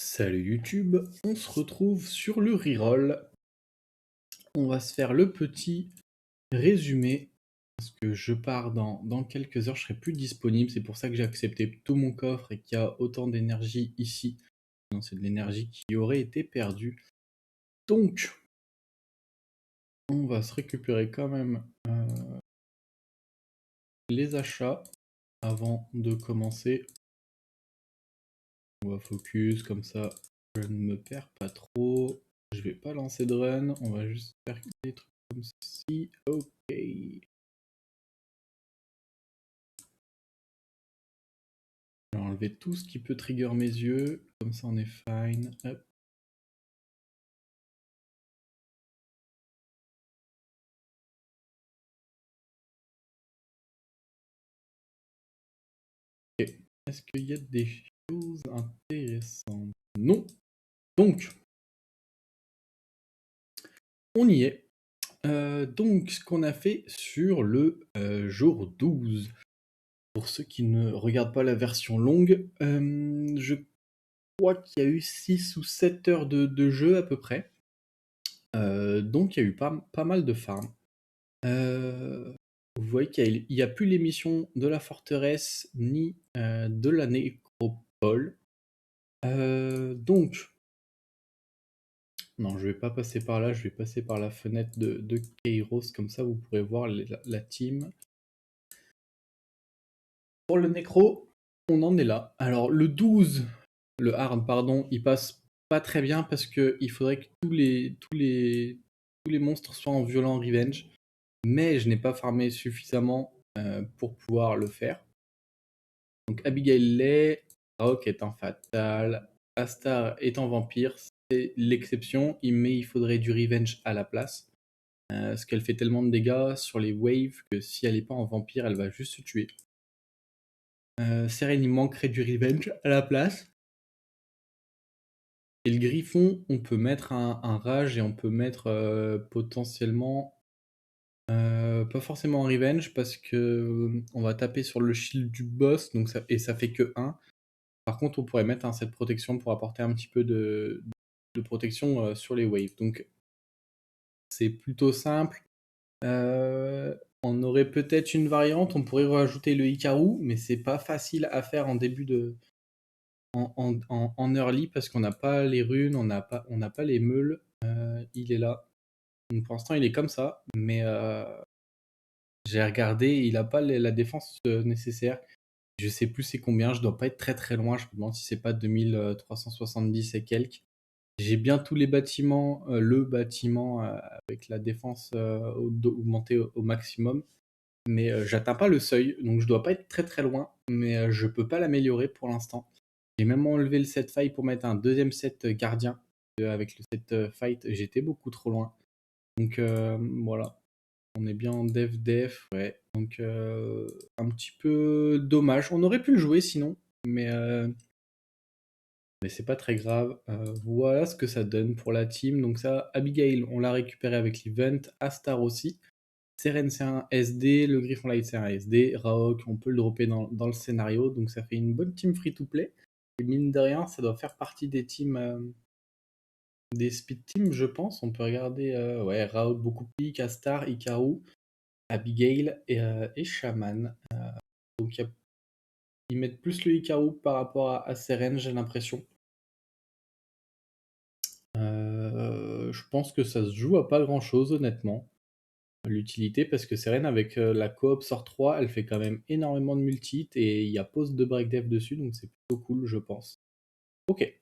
Salut YouTube, on se retrouve sur le reroll. On va se faire le petit résumé, parce que je pars dans quelques heures, je serai plus disponible, c'est pour ça que j'ai accepté tout mon coffre et qu'il y a autant d'énergie ici. Non, c'est de l'énergie qui aurait été perdue. Donc, on va se récupérer quand même les achats avant de commencer. On va focus, comme ça je ne me perds pas trop. Je vais pas lancer de run, on va juste faire des trucs comme ceci. Ok. Je vais enlever tout ce qui peut trigger mes yeux, comme ça on est fine. Hop. Ok. Est-ce qu'il y a des choses intéressantes? Non. Donc, on y est. Donc, ce qu'on a fait sur le jour 12. Pour ceux qui ne regardent pas la version longue, je crois qu'il y a eu 6 ou 7 heures de jeu à peu près. Donc, il y a eu pas mal de farm. Vous voyez qu'il n'y a plus l'émission de la forteresse ni de la nécropole. Donc, non, je vais pas passer par là, je vais passer par la fenêtre de Kairos, comme ça vous pourrez voir la team. Pour le nécro, on en est là. Alors le 12, le hard, pardon, il passe pas très bien parce qu'il faudrait que tous les monstres soient en violent revenge. Mais je n'ai pas farmé suffisamment pour pouvoir le faire. Donc Abigail l'est, Raok est en fatal, Astar est en vampire, c'est l'exception, mais il faudrait du revenge à la place. Parce qu'elle fait tellement de dégâts sur les waves que si elle n'est pas en vampire, elle va juste se tuer. Seren, il manquerait du revenge à la place. Et le griffon, on peut mettre un rage et on peut mettre potentiellement pas forcément un revenge parce que on va taper sur le shield du boss donc et ça fait que 1. Par contre, on pourrait mettre un set protection pour apporter un petit peu de protection sur les waves. Donc c'est plutôt simple. On aurait peut-être une variante, on pourrait rajouter le Hikaru, mais c'est pas facile à faire en début de. En early parce qu'on n'a pas les runes, on n'a pas les meules. Il est là. Donc pour l'instant, il est comme ça, mais j'ai regardé, il n'a pas la défense nécessaire. Je sais plus c'est combien, je dois pas être très très loin, je me demande si c'est pas 2370 et quelques. J'ai bien tous les bâtiments, le bâtiment avec la défense augmentée au maximum, mais j'atteins pas le seuil, donc je dois pas être très très loin, mais je peux pas l'améliorer pour l'instant. J'ai même enlevé le set faille pour mettre un deuxième set gardien. Avec le set fight, j'étais beaucoup trop loin. Donc voilà, on est bien en def, ouais. Donc un petit peu dommage. On aurait pu le jouer sinon, mais c'est pas très grave. Voilà ce que ça donne pour la team. Donc ça, Abigail, on l'a récupéré avec l'event. Astar aussi. Seren, c'est un SD. Le Griffon Light, c'est un SD. Raok, on peut le dropper dans le scénario. Donc ça fait une bonne team free-to-play. Et mine de rien, ça doit faire partie des teams, des speed teams, je pense. On peut regarder ouais, Raok, beaucoup pique, Astar, Hikaru, Abigail et Shaman. Donc ils mettent plus le Hikaru par rapport à Seren, j'ai l'impression. Je pense que ça se joue à pas grand chose honnêtement, l'utilité, parce que Seren avec la coop sort 3, elle fait quand même énormément de multi et il y a pause de break dev dessus, donc c'est plutôt cool je pense. Ok,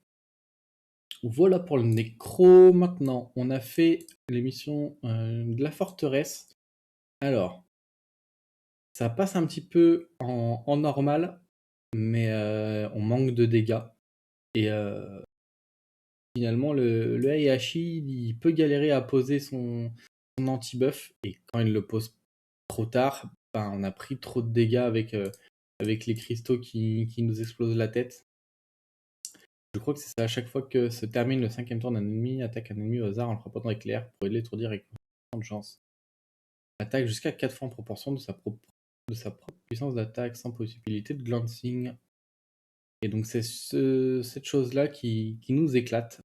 voilà pour le nécro. Maintenant on a fait l'émission de la forteresse. Alors, ça passe un petit peu en normal, mais on manque de dégâts. Et finalement, le Heihachi, il peut galérer à poser son anti-buff. Et quand il le pose trop tard, ben, on a pris trop de dégâts avec les cristaux qui nous explosent la tête. Je crois que c'est ça, à chaque fois que se termine le 5e tour d'un ennemi, attaque un ennemi au hasard en le frappant dans l'éclair pour l'étourdir avec de chance. Attaque jusqu'à 4 fois en proportion de sa propre puissance d'attaque sans possibilité de glancing. Et donc c'est cette chose-là qui nous éclate,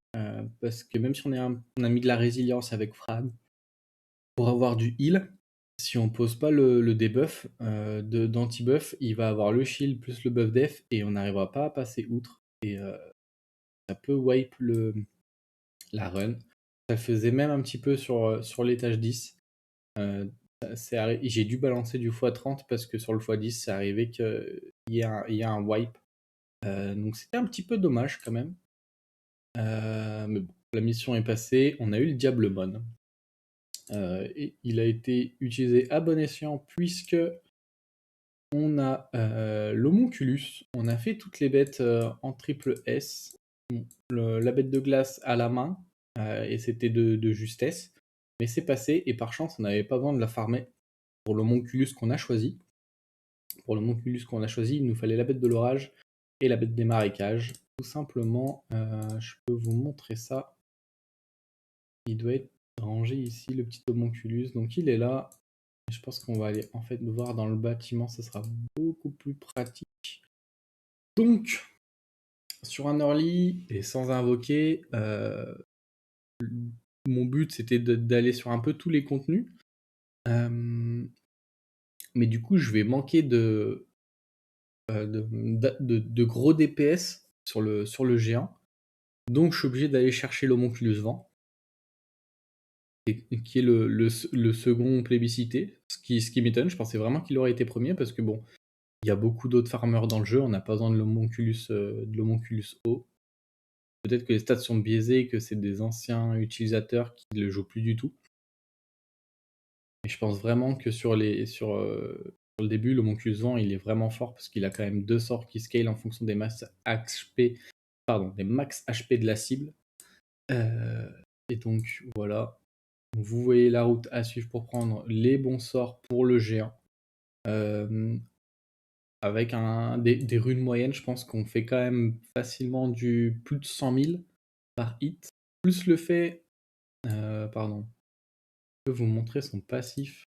parce que même si on a mis de la résilience avec Fran pour avoir du heal, si on pose pas le debuff d'anti-buff, il va avoir le shield plus le buff def et on n'arrivera pas à passer outre. Et ça peut wipe la run. Ça le faisait même un petit peu sur l'étage 10. J'ai dû balancer du x30 parce que sur le x10, c'est arrivé qu'il y ait un wipe. Donc c'était un petit peu dommage quand même. Mais bon, la mission est passée. On a eu le Diablemon. Et il a été utilisé à bon escient puisque on a l'homunculus. On a fait toutes les bêtes en triple S. Bon, la bête de glace à la main. Et c'était de justesse. Mais c'est passé et par chance, on n'avait pas besoin de la farmer pour l'homunculus qu'on a choisi. Pour l'homunculus qu'on a choisi, il nous fallait la bête de l'orage et la bête des marécages. Tout simplement, je peux vous montrer ça. Il doit être rangé ici, le petit homunculus. Donc il est là. Je pense qu'on va aller en fait le voir dans le bâtiment, ça sera beaucoup plus pratique. Donc, sur un early et sans invoquer, mon but c'était d'aller sur un peu tous les contenus. Mais du coup, je vais manquer de gros DPS sur le géant. Donc, je suis obligé d'aller chercher l'homunculus vent, qui est le second plébiscité. Ce qui m'étonne, je pensais vraiment qu'il aurait été premier parce que bon, il y a beaucoup d'autres farmers dans le jeu, on n'a pas besoin de l'homunculus haut. Peut-être que les stats sont biaisés, que c'est des anciens utilisateurs qui ne le jouent plus du tout. Et je pense vraiment que sur le début, l'homunculus vent, il est vraiment fort parce qu'il a quand même 2 sorts qui scale en fonction des max HP, de la cible. Et donc voilà, vous voyez la route à suivre pour prendre les bons sorts pour le géant. Avec des runes moyennes, je pense qu'on fait quand même facilement du plus de 100 000 par hit. Plus le fait... pardon. Je peux vous montrer son passif.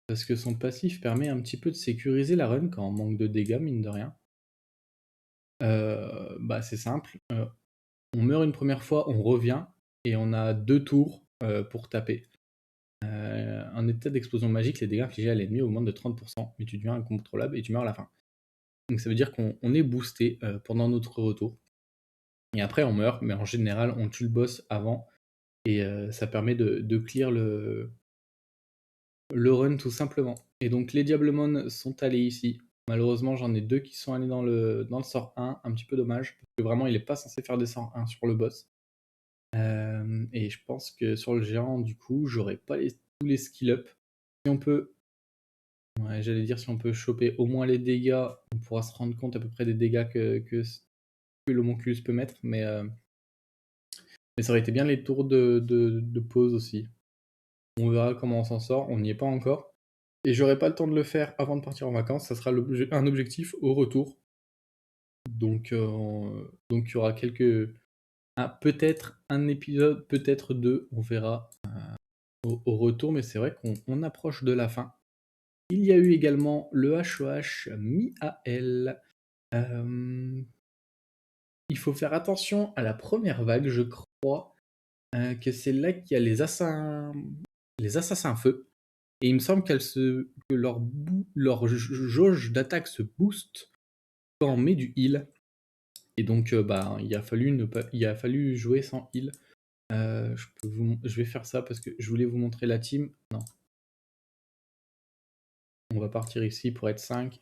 Parce que son passif permet un petit peu de sécuriser la run quand on manque de dégâts, mine de rien. C'est simple. On meurt une première fois, on revient, et on a 2 tours pour taper. En état d'explosion magique, les dégâts infligés à l'ennemi augmentent de 30%, mais tu deviens incontrôlable et tu meurs à la fin. Donc ça veut dire qu'on est boosté pendant notre retour. Et après on meurt, mais en général on tue le boss avant. Et ça permet de clear le run tout simplement. Et donc les Diablemon sont allés ici. Malheureusement j'en ai 2 qui sont allés dans le sort 1, un petit peu dommage, parce que vraiment il est pas censé faire des sorts 1 sur le boss. Et je pense que sur le géant du coup j'aurai pas tous les skill up. Si on peut... Ouais, j'allais dire si on peut choper au moins les dégâts, on pourra se rendre compte à peu près des dégâts que l'homunculus peut mettre, mais ça aurait été bien les tours de pause aussi. On verra comment on s'en sort, on n'y est pas encore. Et j'aurai pas le temps de le faire avant de partir en vacances, ça sera un objectif au retour. Donc il y aura peut-être un épisode, peut-être 2, on verra au retour, mais c'est vrai qu'on approche de la fin. Il y a eu également le HOH Mi-AL. Il faut faire attention à la première vague, je crois que c'est là qu'il y a les assassins feu. Et il me semble que leur jauge d'attaque se booste quand on met du heal. Et donc il a fallu jouer sans heal. Je vais faire ça parce que je voulais vous montrer la team. Non. On va partir ici pour être 5.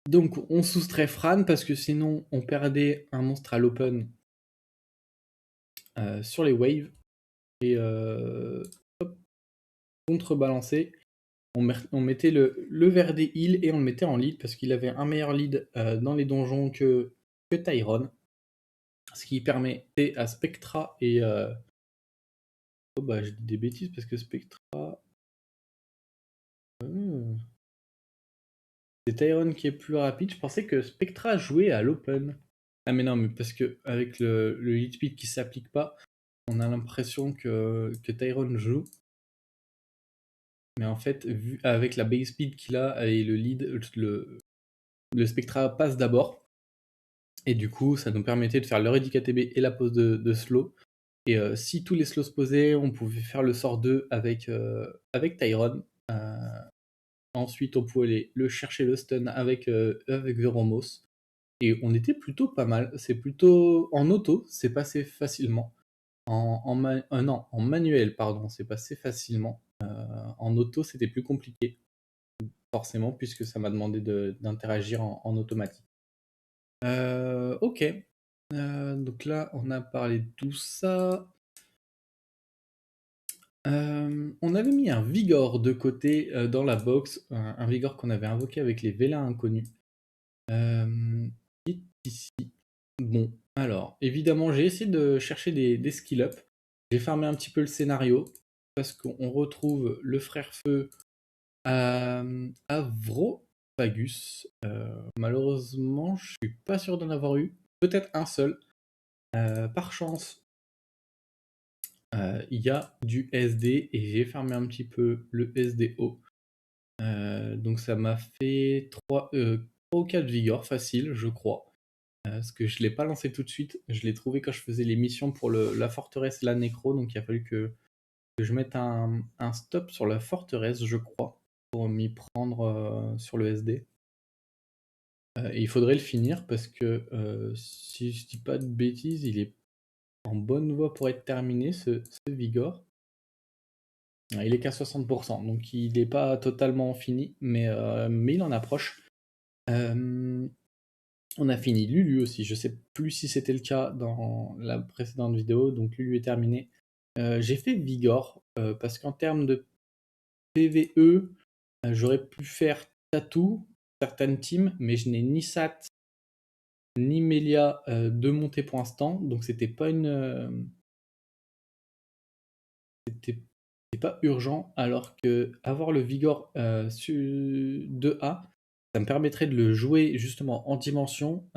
Donc on soustrait Fran parce que sinon on perdait un monstre à l'open sur les waves. Et contrebalancer, on mettait le vert des heals et on le mettait en lead parce qu'il avait un meilleur lead dans les donjons que Tyrone. Ce qui permettait à Spectra et... je dis des bêtises parce que Spectra... C'est Tyrone qui est plus rapide. Je pensais que Spectra jouait à l'open. Ah mais non, mais parce que avec le lead speed qui s'applique pas, on a l'impression que Tyrone joue. mais en fait, vu avec la base speed qu'il a et le lead, le Spectra passe d'abord, et du coup, ça nous permettait de faire le ready KTB et la pose de slow. Et si tous les slows se posaient, on pouvait faire le sort 2 avec Tyron. Ensuite, on pouvait aller le chercher le stun avec Veromos. Et on était plutôt pas mal. C'est plutôt en auto, c'est passé facilement. Non, en manuel, pardon, c'est passé facilement. En auto, c'était plus compliqué, forcément, puisque ça m'a demandé d'interagir en automatique. Ok. Donc là, on a parlé de tout ça. On avait mis un Vigor de côté dans la box, un Vigor qu'on avait invoqué avec les Vélins inconnus. Qui est ici. Bon, alors, évidemment, j'ai essayé de chercher des skill-up. J'ai farmé un petit peu le scénario, parce qu'on retrouve le frère Feu à Vropagus. Malheureusement, je suis pas sûr d'en avoir eu. Peut-être un seul. Par chance, il y a du SD et j'ai farmé un petit peu le SDO. Donc ça m'a fait 3 ou 4 Vigor facile, je crois. Parce que je ne l'ai pas lancé tout de suite. Je l'ai trouvé quand je faisais les missions pour la forteresse et la nécro. Donc il a fallu que je mette un stop sur la forteresse, je crois, pour m'y prendre sur le SD. Et il faudrait le finir parce que si je dis pas de bêtises, il est en bonne voie pour être terminé, ce Vigor. Il est qu'à 60%, donc il n'est pas totalement fini, mais il en approche. On a fini Lulu aussi, je sais plus si c'était le cas dans la précédente vidéo, donc Lulu est terminé. J'ai fait Vigor, parce qu'en termes de PVE, j'aurais pu faire Tatou, certaines teams, mais je n'ai ni Sat, ni Melia de montée pour l'instant, donc c'était pas pas urgent, alors que avoir le Vigor 2A, ça me permettrait de le jouer justement en dimension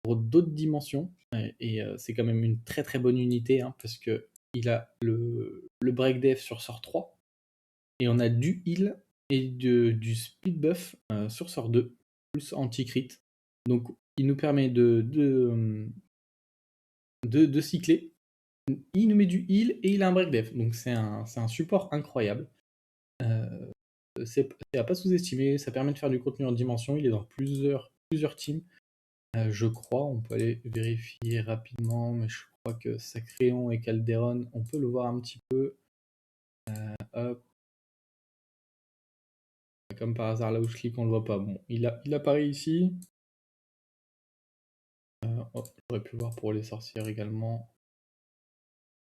pour d'autres dimensions. Et c'est quand même une très très bonne unité, hein, parce que il a le break def sur sort 3 et on a du heal et du speed buff sur sort 2 plus anti-crit. Donc il nous permet de cycler. Il nous met du heal et il a un break def. Donc c'est un support incroyable. C'est à pas sous-estimer, ça permet de faire du contenu en dimension, il est dans plusieurs teams. Je crois, on peut aller vérifier rapidement, mais je crois que Sacréon et Calderon, on peut le voir un petit peu. Hop. Comme par hasard, là où je clique, on le voit pas. Bon, il apparaît ici. J'aurais pu voir pour les sorcières également.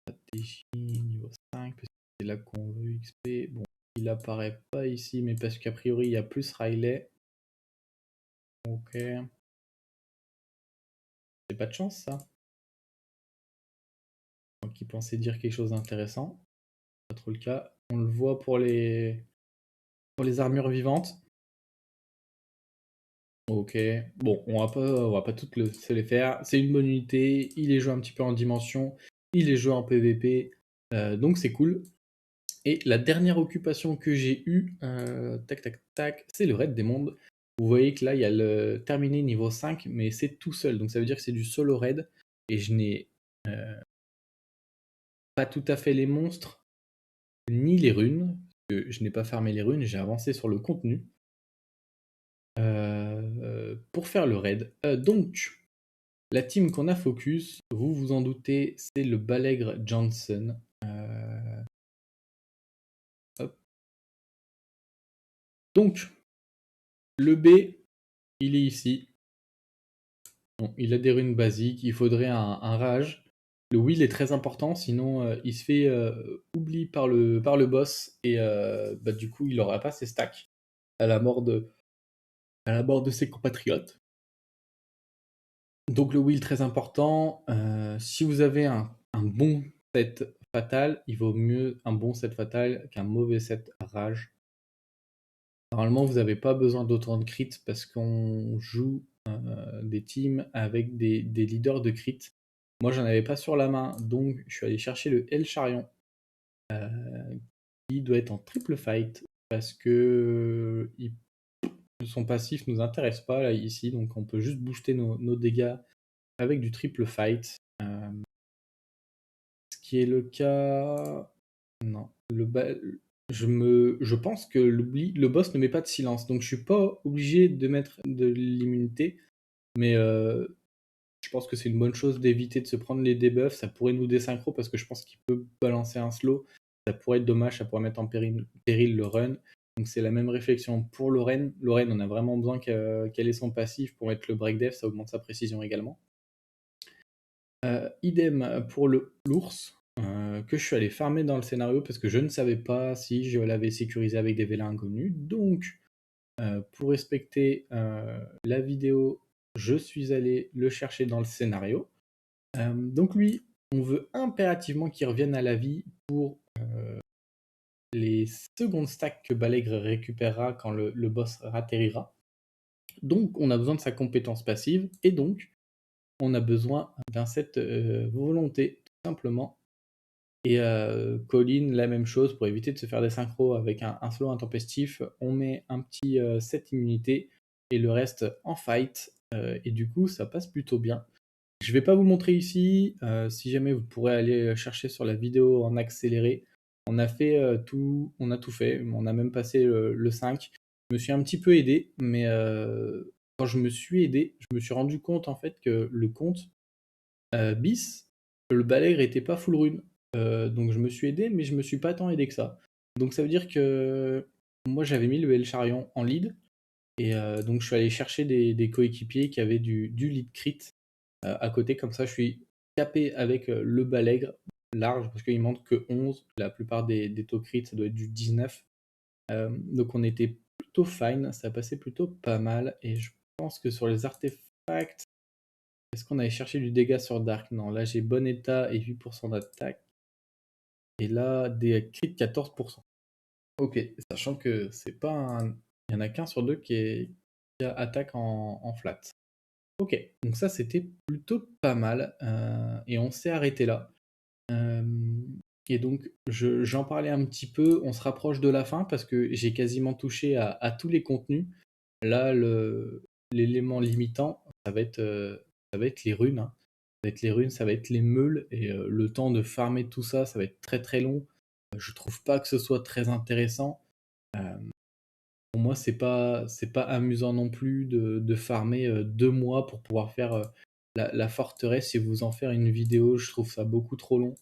Stratégie niveau 5, parce que c'est là qu'on veut XP. Bon, il apparaît pas ici, mais parce qu'a priori, il y a plus Riley. Ok. C'est pas de chance, ça. Donc, il pensait dire quelque chose d'intéressant. Pas trop le cas. On le voit pour les armures vivantes. Ok. Bon, on va pas toutes se les faire. C'est une bonne unité. Il est joué un petit peu en dimension. Il est joué en PVP. Donc c'est cool. Et la dernière occupation que j'ai eue, tac tac tac, c'est le raid des mondes. Vous voyez que là, il y a le terminé niveau 5, mais c'est tout seul. Donc ça veut dire que c'est du solo raid. Et je n'ai pas tout à fait les monstres, ni les runes. Parce que je n'ai pas farmé les runes, j'ai avancé sur le contenu. Pour faire le raid. Donc, la team qu'on a focus, vous vous en doutez, c'est le Balègre Johnson. Hop. Donc, le B, il est ici. Bon, il a des runes basiques, il faudrait un rage. Le will est très important, sinon il se fait oubli par le boss et du coup il n'aura pas ses stacks à la mort de ses compatriotes. Donc le will très important. Si vous avez un bon set fatal, il vaut mieux un bon set fatal qu'un mauvais set rage. Normalement, vous n'avez pas besoin d'autant de crit parce qu'on joue des teams avec des leaders de crit. Moi, j'en avais pas sur la main, donc je suis allé chercher le El Charion, il doit être en triple fight parce que son passif nous intéresse pas là ici, donc on peut juste booster nos dégâts avec du triple fight. Ce qui est le cas... Non. Je pense que le boss ne met pas de silence, donc je suis pas obligé de mettre de l'immunité, mais je pense que c'est une bonne chose d'éviter de se prendre les debuffs. Ça pourrait nous désynchro parce que je pense qu'il peut balancer un slow. Ça pourrait être dommage, ça pourrait mettre en péril le run. Donc c'est la même réflexion pour Lorraine. Lorraine, on a vraiment besoin qu'elle ait son passif pour mettre le break def, ça augmente sa précision également. Idem pour l'ours, que je suis allé farmer dans le scénario parce que je ne savais pas si je l'avais sécurisé avec des vélins inconnus. Donc, pour respecter la vidéo, je suis allé le chercher dans le scénario. Donc lui, on veut impérativement qu'il revienne à la vie pour les secondes stacks que Balègre récupérera quand le boss atterrira. Donc on a besoin de sa compétence passive, et donc on a besoin d'un set volonté, tout simplement. Et Colin, la même chose, pour éviter de se faire des synchros avec un slow intempestif, on met un petit set immunité et le reste en fight, et du coup ça passe plutôt bien. Je vais pas vous montrer ici, si jamais vous pourrez aller chercher sur la vidéo en accéléré. On a fait on a tout fait, on a même passé le 5. Je me suis un petit peu aidé, mais quand je me suis aidé, je me suis rendu compte en fait que le compte bis, le balègre était pas full rune. Donc je me suis aidé, mais je me suis pas tant aidé que ça. Donc ça veut dire que moi j'avais mis le El Charion en lead, et donc je suis allé chercher des coéquipiers qui avaient du lead crit à côté, comme ça je suis capé avec le balègre large, parce qu'il manque que 11, la plupart des taux crit ça doit être du 19. Donc on était plutôt fine, ça passait plutôt pas mal, et je pense que sur les artefacts, est-ce qu'on allait chercher du dégât sur Dark? Non, là j'ai bon état et 8% d'attaque, et là des crits 14%. Ok, sachant que c'est pas un... Il y en a qu'un sur deux qui attaque en flat. Ok, donc ça c'était plutôt pas mal, et on s'est arrêté là. Et donc j'en parlais un petit peu, on se rapproche de la fin parce que j'ai quasiment touché à tous les contenus. Là, l'élément limitant, ça va être les runes, hein. Ça va être les runes, ça va être les meules, et le temps de farmer tout ça, ça va être très très long. Je trouve pas que ce soit très intéressant. Pour moi, c'est pas amusant non plus de farmer 2 mois pour pouvoir faire la forteresse et vous en faire une vidéo. Je trouve ça beaucoup trop long.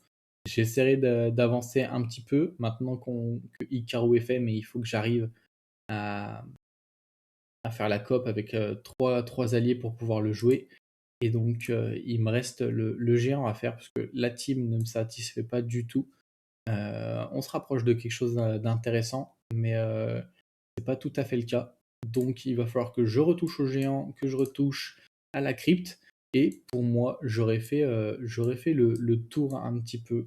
J'essaierai d'avancer un petit peu maintenant que Hikaru est fait, mais il faut que j'arrive à, à faire la coop avec trois alliés pour pouvoir le jouer. Et donc, il me reste le géant à faire parce que la team ne me satisfait pas du tout. On se rapproche de quelque chose d'intéressant, mais c'est pas tout à fait le cas. Donc il va falloir que je retouche au géant, que je retouche à la crypte. Et pour moi, j'aurais fait le tour un petit peu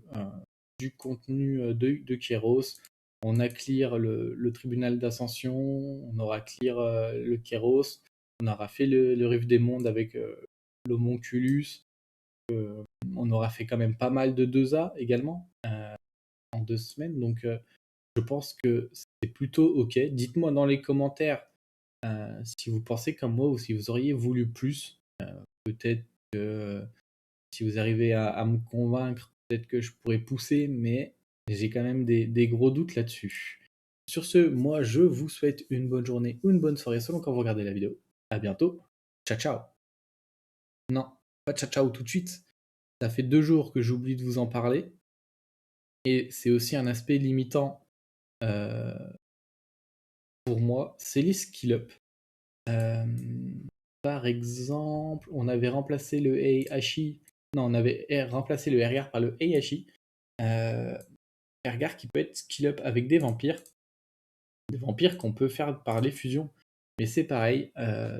du contenu de Kéros. On a clear le tribunal d'ascension, on aura clear le Kéros, on aura fait le rift des mondes avec l'homonculus, on aura fait quand même pas mal de 2A également en 2 semaines. Donc je pense que c'est plutôt ok. Dites-moi dans les commentaires si vous pensez comme moi ou si vous auriez voulu plus. Peut-être que si vous arrivez à me convaincre, peut-être que je pourrais pousser, mais j'ai quand même des gros doutes là-dessus. Sur ce, moi je vous souhaite une bonne journée ou une bonne soirée selon quand vous regardez la vidéo. À bientôt. Ciao ciao. Non, pas ciao ciao tout de suite. Ça fait 2 jours que j'oublie de vous en parler. Et c'est aussi un aspect limitant euh, pour moi, c'est les skill-up. Par exemple, on avait remplacé le Heihachi. Non, on avait remplacé le Ergar par le Heihachi. Ergar qui peut être skill-up avec des vampires. Des vampires qu'on peut faire par les fusions. Mais c'est pareil,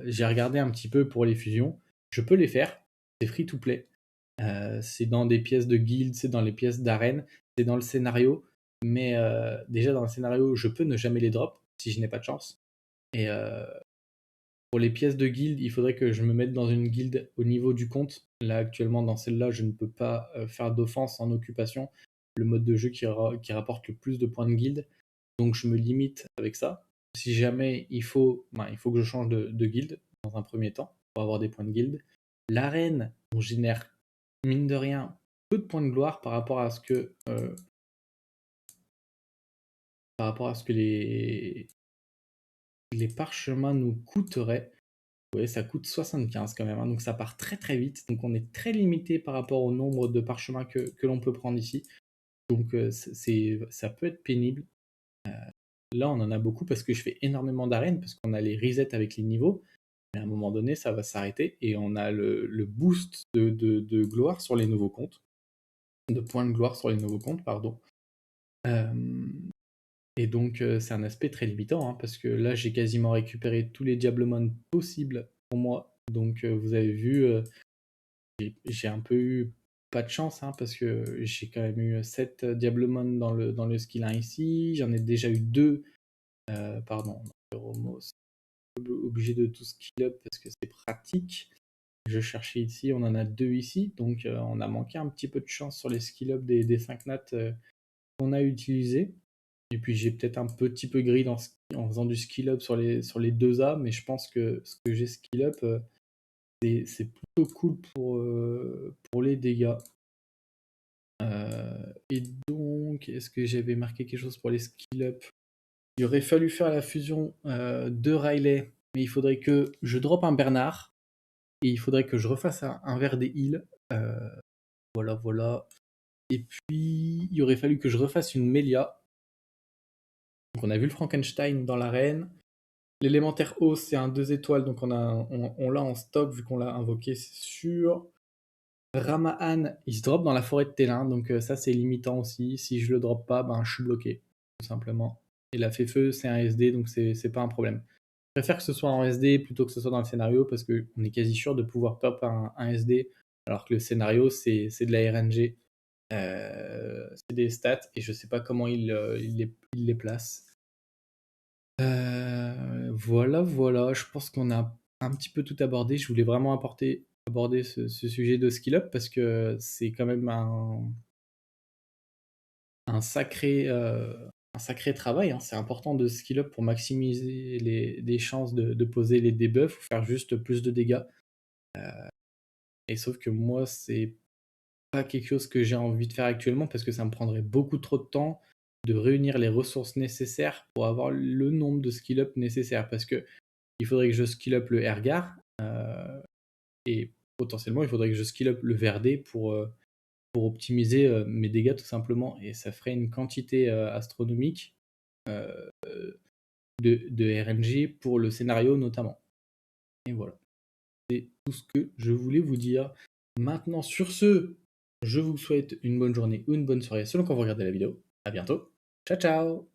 j'ai regardé un petit peu pour les fusions. Je peux les faire, c'est free to play. C'est dans des pièces de guild, c'est dans les pièces d'arène, c'est dans le scénario. Mais déjà dans le scénario, je peux ne jamais les drop si je n'ai pas de chance. Et pour les pièces de guild, il faudrait que je me mette dans une guild au niveau du compte. Là, actuellement, dans celle-là, je ne peux pas faire d'offense en occupation. le mode de jeu qui rapporte le plus de points de guilde, donc je me limite avec ça. Si jamais il faut que je change de guilde dans un premier temps pour avoir des points de guilde. L'arène, on génère mine de rien peu de points de gloire par rapport à ce que les parchemins nous coûteraient. Ouais, ça coûte 75 quand même, hein, donc ça part très très vite. Donc on est très limité par rapport au nombre de parchemins que l'on peut prendre ici. Donc ça peut être pénible. Là, on en a beaucoup parce que je fais énormément d'arènes, parce qu'on a les resets avec les niveaux. Mais à un moment donné, ça va s'arrêter et on a le boost de gloire sur les nouveaux comptes. De points de gloire sur les nouveaux comptes, pardon. Et donc, c'est un aspect très limitant, hein, parce que là, j'ai quasiment récupéré tous les Diablemon possibles pour moi. Donc, vous avez vu, j'ai un peu eu pas de chance, hein, parce que j'ai quand même eu 7 Diablemon dans le skill 1 ici. J'en ai déjà eu 2, pardon, Romos, obligé de tout skill up parce que c'est pratique. Je cherchais ici, on en a 2 ici, donc on a manqué un petit peu de chance sur les skill up des 5 nats qu'on a utilisés. Et puis j'ai peut-être un petit peu gris en faisant du skill up sur les 2A, mais je pense que ce que j'ai skill up, c'est plutôt cool pour les dégâts. Et donc, est-ce que j'avais marqué quelque chose pour les skill up? Il aurait fallu faire la fusion de Riley, mais il faudrait que je drop un Bernard, et il faudrait que je refasse un verre des îles. Voilà, voilà. Et puis, il aurait fallu que je refasse une Melia. Donc on a vu le Frankenstein dans l'arène. L'élémentaire eau, c'est un 2 étoiles, donc on l'a en stock vu qu'on l'a invoqué, c'est sûr. Ramahan, il se drop dans la forêt de Télin, donc ça c'est limitant aussi. Si je le drop pas, ben, je suis bloqué, tout simplement. Et la fait feu, c'est un SD, donc c'est pas un problème. Je préfère que ce soit en SD plutôt que ce soit dans le scénario, parce qu'on est quasi sûr de pouvoir pop un SD, alors que le scénario, c'est de la RNG. C'est des stats, et je sais pas comment il les place. Voilà, voilà, je pense qu'on a un petit peu tout abordé. Je voulais vraiment aborder ce sujet de skill up parce que c'est quand même un sacré, un sacré travail, hein. C'est important de skill up pour maximiser les chances de poser les debuffs ou faire juste plus de dégâts. Et sauf que moi, c'est pas quelque chose que j'ai envie de faire actuellement parce que ça me prendrait beaucoup trop de temps de réunir les ressources nécessaires pour avoir le nombre de skill up nécessaires. Parce que il faudrait que je skill up le Ergar, et potentiellement il faudrait que je skill up le Verdé pour optimiser mes dégâts tout simplement. Et ça ferait une quantité astronomique euh, de RNG pour le scénario notamment. Et voilà, c'est tout ce que je voulais vous dire. Maintenant, sur ce, je vous souhaite une bonne journée ou une bonne soirée selon quand vous regardez la vidéo. À bientôt. Ciao ciao.